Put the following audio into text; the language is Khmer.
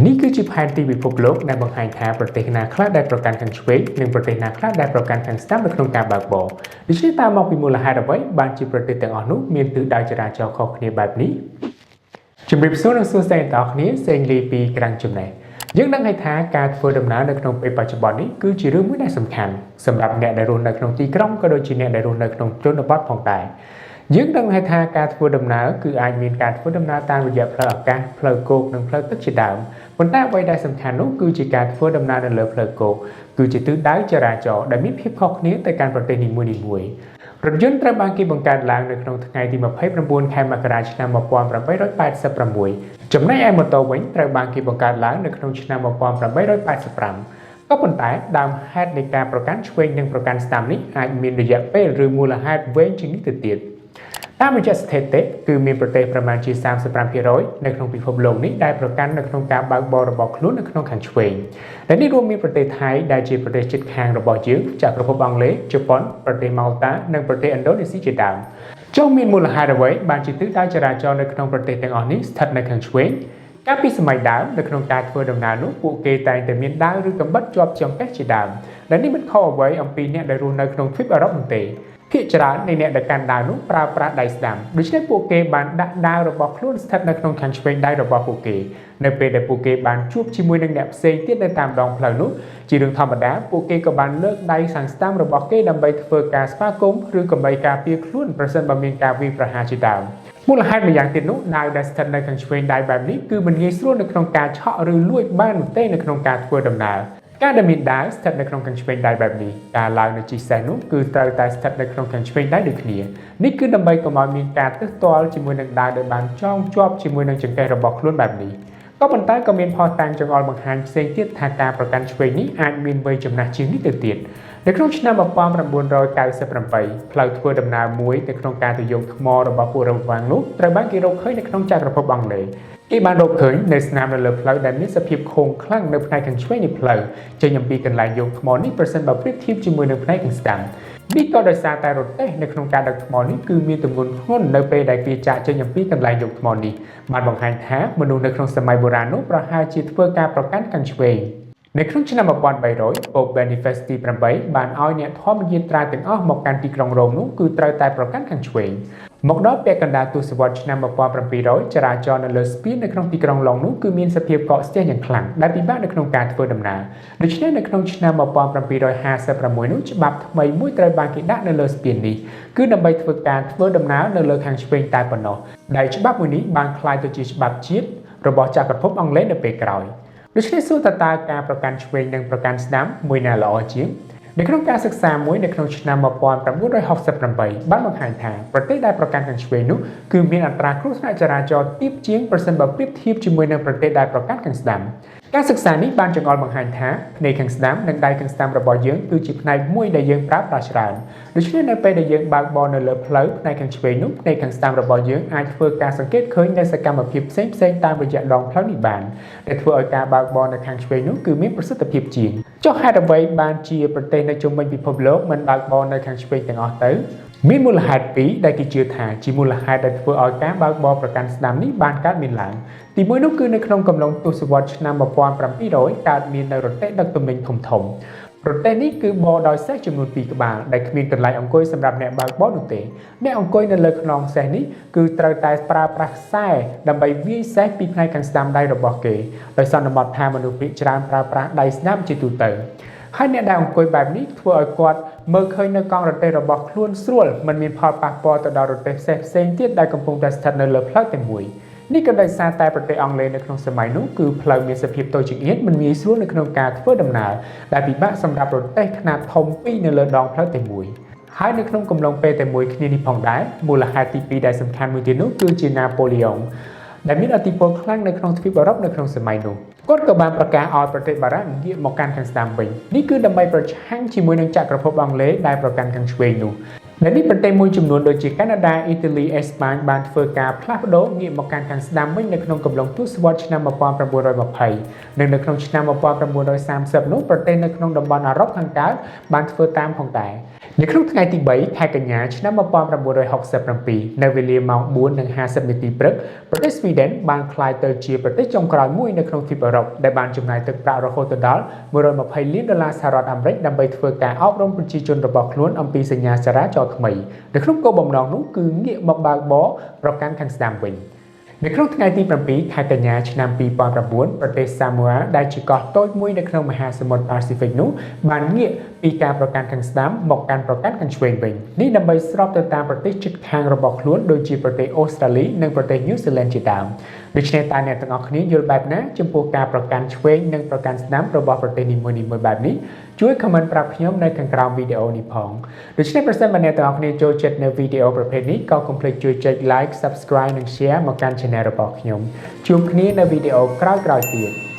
នេះគឺជាផែនទីពិភពលោកដែលបង្ហាញថាប្រទេសណាខ្លះដែលប្រកាន់ខាងឆ្វេងនិងប្រទេសណាខ្លះដែលប្រកាន់ខាងស្ដាំនៅក្នុងការបើកបរដូច្នេះតើមកពីមូលហេតុអ្វីបានជាប្រទេសទាំងអស់នោះមានទិសដៅចរាចរណ៍ខុសគ្នាបែបនេះជំរាបសួរនិងសួស្តីដល់អ្នកនាងសេងលីពីក្រាំងចំណេះយើងដឹងហើយថាការធ្វើដំណើរនៅក្នុងពេលបច្ចុប្បន្ននេះគឺជារឿងមួយដែលសំខាន់សម្រាប់អ្នកដែលរស់នៅក្នុងទីក្រុងក៏ដូចជាអ្នកដែលរស់នៅក្នុងជនបទផងដែរយើងដឹងហើយថាការធ្វើដំណើរគឺអាចមានការធ្វើដំណើរតាមរយៈផ្លូវអាកាសផ្លូវគោកនិងផ្លូវទឹកជាដើមប៉ុន្តែអ្វីដែលសំខាន់នោះគឺជាការធ្វើដំណើរនៅលើផ្លូវគោកគឺជាទិសដៅចរាចរណ៍ដែលមានភាពខុសគ្នាទៅកាន់ប្រទេសនីមួយៗរថយន្តត្រូវបានគេបង្កើតឡើងនៅក្នុងថ្ងៃទី29ខែមករាឆ្នាំ1886ចំណែកឯម៉ូតូវិញត្រូវបានគេបង្កើតឡើងនៅក្នុងឆ្នាំ1885ក៏ប៉ុន្តែដើមហេតុនៃការប្រកាន់ឆ្វេងនិងប្រកាន់ស្ដាំនេះអាចមានរយៈពេលឬមូលហេតុវែងជាងនេះទៅទៀតតាមរយៈស្ថិតិគឺមានប្រទេសប្រមាណជា 35% នៅក្នុងពិភពលោកនេះដែលប្រកាន់នៅក្នុងការបើកបររបស់ខ្លួននៅក្នុងខាងឆ្វេងដែលនេះរួមមានប្រទេសថៃដែលជាប្រទេសជិតខាងរបស់យើងចក្រភពអង់គ្លេសជប៉ុនប្រទេសម៉ាល់តានិងប្រទេសឥណ្ឌូនេស៊ីជាដើមចុះមានមូលហេតុអ្វីបានជាទិសដៅចរាចរណ៍នៅក្នុងប្រទេសទាំងអស់នេះស្ថិតនៅខាងឆ្វេងកាលពីសម័យដើមនៅក្នុងការធ្វើដំណើរនោះពួកគេតែងតែមានដាវឬកាំបិតជាប់ចង្កេះជាដើមដែលនេះមិនខុសអ្វីអំពីអ្នកដែលរស់នៅក្នុងទ្វីបអឺរ៉ុបនោះទេភាគច្រើននៃអ្នកដែលកាន់ដាវនោះប្រើប្រាស់ដៃស្ដាំដូច្នេះពួកគេបានដាក់ដាវរបស់ខ្លួនស្ថិតនៅក្នុងខាងឆ្វេងដៃរបស់ពួកគេនៅពេលដែលពួកគេបានជួបជាមួយនឹងអ្នកផ្សេងទៀតនៅតាមដងផ្លូវនោះជារឿងធម្មតាពួកគេក៏បានលើកដៃខាងស្ដាំរបស់គេដើម្បីធ្វើការស្វាគមន៍ឬក៏ដើម្បីការពារខ្លួនប្រសិនបើមានការវាយប្រហារជាដើមមូលហេតុម្យ៉ាងទៀតនោះដាវដែលស្ថិតនៅខាងឆ្វេងដៃបែបនេះគឺមិនងាយស្រួលនៅក្នុងការឆក់ឬលួចបាននោះទេនៅក្នុងការធ្វើដំណើរការដែលមានដាវស្ថិតនៅក្នុងខាងឆ្វេងដៃបែបនេះការឡើងនៅជិះសេះនោះគឺត្រូវតែស្ថិតនៅក្នុងខាងឆ្វេងដៃដូចគ្នានេះគឺដើម្បីកុំឲ្យមានការទើសទាល់ជាមួយនឹងដាវដែលបានចងជាប់ជាមួយនឹងចង្កេះរបស់ខ្លួនបែបនេះក៏ប៉ុន្តែក៏មានផុសតាំងចង្អុលបង្ហាញផ្សេងទៀតថាការប្រកាន់ឆ្វេងនេះអាចមានវ័យចំណាស់ជាងនេះទៅទៀតនៅក្នុងឆ្នាំ1998ផ្លូវធ្វើដំណើរមួយទៅក្នុងការទៅយកថ្មរបស់ពួករវាងនោះត្រូវបានគេរកឃើញនៅក្នុងចក្រភពអង់គ្លេសគេបានរកឃើញនៅស្នាមនៅលើផ្លូវដែលមានសភាពខូងខ្លាំងនៅផ្នែកខាងឆ្វេងនៃផ្លូវចេញអំពីកន្លែងយកថ្មនេះប្រសិនបើប្រៀបធៀបជាមួយនឹងផ្នែកខាងស្ដាំនេះក៏ដោយសារតែរទេះនៅក្នុងការដឹកថ្មនេះគឺមានទម្ងន់ធ្ងន់នៅពេលដែលគេចាក់ចេញអំពីកន្លែងយកថ្មនេះបានបង្ហាញថាមនុស្សនៅក្នុងសម័យបុរាណនោះប្រហែលជាធ្វើការប្រកាន់ខាងឆ្វេងនៅក្នុងឆ្នាំ1300 Pope Boniface ទី8បានឲ្យអ្នកធម្មយាត្រាទាំងអស់មកកាន់ទីក្រុងរ៉ូមនោះគឺត្រូវតែប្រកាន់ខាងឆ្វេងមកដល់ពាក់កណ្ដាលទសវត្សរ៍ឆ្នាំ1700ចរាចរណ៍នៅលើស្ពាននៅក្នុងទីក្រុងឡុងនោះគឺមានសភាពកកស្ទះយ៉ាងខ្លាំងដែលពិបាកនៅក្នុងការធ្វើដំណើរដូច្នេះនៅក្នុងឆ្នាំ1756នោះច្បាប់ថ្មីមួយត្រូវបានគេដាក់នៅលើស្ពាននេះគឺដើម្បីធ្វើដំណើរនៅលើខាងឆ្វេងតែប៉ុណ្ណោះដែលច្បាប់មួយនេះបានក្លាយទៅជាច្បាប់ជាតិរបស់ចក្រភពអង់គ្លេសនៅពេលក្រោយដូច្នេះសួរតើការប្រកាន់ឆ្វេងនិងប្រកាន់ស្ដាំមួយណាល្អជាងនៅក្នុងការសិក្សាមួយនៅក្នុងឆ្នាំ1968បានបង្ហាញថាប្រទេសដែលប្រកាន់ខាងឆ្វេងនោះគឺមានអត្រាគ្រោះថ្នាក់ចរាចរណ៍ទាបជាងប្រសិនបើប្រៀបធៀបជាមួយនឹងប្រទេសដែលប្រកាន់ខាងស្ដាំការសិក្សានេះបានចង្អុលបង្ហាញថាភ្នែកខាងស្ដាំនិងដៃខាងស្ដាំរបស់យើងគឺជាផ្នែកមួយដែលយើងប្រើប្រាស់ច្រើនដូច្នេះនៅពេលដែលយើងបើកបរនៅលើផ្លូវផ្នែកខាងឆ្វេងនោះផ្នែកខាងស្ដាំរបស់យើងអាចធ្វើការសង្កេតឃើញនូវសកម្មភាពផ្សេងៗតាមរយៈដងផ្លូវនេះបានដែលធ្វើឲ្យការបើកបរនៅខាងឆ្វេងនោះគឺមានប្រសិទ្ធភាពជាងចុះហេតុអ្វីបានជាប្រទេសនៅជុំវិញពិភពលោកមិនបើកបរនៅខាងឆ្វេងទាំងអស់ទៅមានមូលហេតុពីរដែលគេជឿថាជាមូលហេតុដែលធ្វើឲ្យការបើកបរប្រកាន់ស្ដាំនេះបានកើតមានឡើងទីមួយនោះគឺនៅក្នុងកំឡុងទសវត្សរ៍ឆ្នាំ1700កើតមាននៅរទេះដឹកទំនិញធំរទេះនេះគឺបរដោយសេះចំនួន2ក្បាលដែលគ្មានកន្លែងអង្គុយសម្រាប់អ្នកបើកបរនោះទេអ្នកអង្គុយនៅលើខ្នងសេះនេះគឺត្រូវតែប្រើប្រាស់ខ្សែដើម្បីវាយសេះពីផ្នែកខាងស្ដាំដៃរបស់គេដោយសន្មតថាមនុស្សភាគច្រើនប្រើប្រាស់ដៃស្ដាំជាទូទៅហើយអ្នកដែលអង្គុយបែបនេះធ្វើឲ្យគាត់មើលឃើញនៅកង់រទេះរបស់ខ្លួនស្រួលមិនមានផលប៉ះពាល់ទៅដល់រទេះផ្សេងទៀតដែលកំពុងតែស្ថិតនៅលើផ្លូវតែមួយនេះក៏ដោយសារតែប្រទេសអង់គ្លេសនៅក្នុងសម័យនោះគឺផ្លូវមានសភាពតូចចង្អៀតមិនងាយស្រួលនៅក្នុងការធ្វើដំណើរដែលពិបាកសម្រាប់រទេះខ្នាតធំពីរនៅលើដងផ្លូវតែមួយហើយនៅក្នុងកំឡុងពេលតែមួយគ្នានេះផងដែរមូលហេតុទី2ដែលសំខាន់មួយទៀតនោះគឺជាណាប៉ូលីអុងដែលមានឥទ្ធិពលខ្លាំងនៅក្នុងទ្វីបអឺរ៉ុបនៅក្នុងសម័យនោះគាត់ក៏បានប្រកាសឲ្យប្រទេសបារាំងងាកមកកាន់ខាងស្ដាំវិញនេះគឺដើម្បីប្រឆាំងជាមួយនឹងចក្រភពអង់គ្លេសដែលប្រកាន់ខាងឆ្វេងនោះ และនេះប្រទេសមួយចំនួនដូចជាកាណាដាអ៊ីតាលីអេស្ប៉ាញបានធ្វើការផ្លាស់ប្ដូរងាកមកកាន់ខាងស្ដាំវិញនៅក្នុងកំឡុងទសវត្សរ៍ឆ្នាំ1920និងនៅក្នុងឆ្នាំ1930នោះប្រទេសនៅក្នុងតំបន់អារ៉ុបខាងកើតបានធ្វើតាមផងដែរនៅក្នុងថ្ងៃទី3ខែកញ្ញាឆ្នាំ1967នៅវេលាម៉ោង 4:50 នាទីព្រឹកប្រទេសស្វីដេនបានក្លាយទៅជាប្រទេសចុងក្រោយមួយនៅក្នុងទ្វីបអឺរ៉ុបដែលបានចំណាយទឹកប្រាក់រហូតដល់$120 លានសហរដ្ឋអាមេរិកដើម្បីធ្វើការអប់រំប្រជាជនរបស់ខ្លួនអំពីសញ្ញាចរាចរណ៍ថ្មីនៅក្នុងគោលបំណងនោះគឺងាកមកបើកបរប្រកាន់ខាងស្ដាំវិញនៅក្នុងថ្ងៃទី7ខែកញ្ញាឆ្នាំ2009ប្រទេសសាម៉ូអាដែលជាកោះតូចមួយនៅក្នុងមហាសមុទ្រប៉ាស៊ីហ្វិកនោះបានងាកពីការប្រកាន់ខាងស្ដាំមកកាន់ប្រកាន់ខាងឆ្វេងវិញនេះដើម្បីស្របទៅតាមប្រទេសជិតខាងរបស់ខ្លួនដូចជាប្រទេសអូស្ត្រាលីនិងប្រទេសញូហ្សេឡង់ជាដើមដូច្នេះតើអ្នកទាំងអស់គ្នាយល់បែបណាចំពោះការប្រកាន់ឆ្វេងនិងប្រកាន់ស្ដាំរបស់ប្រទេសនីមួយៗបែបនេះជួយ comment ប្រាប់ខ្ញុំនៅខាងក្រោមវីដេអូនេះផងដូច្នេះប្រសិនបើអ្នកទាំងអស់គ្នាចូលចិត្តនៅវីដេអូប្រភេទនេះក៏កុំភ្លេចជួយចុច like subscribe និង share មកកាន់ channel របស់ខ្ញុំជួបគ្នានៅវីដេអូក្រោយៗទៀត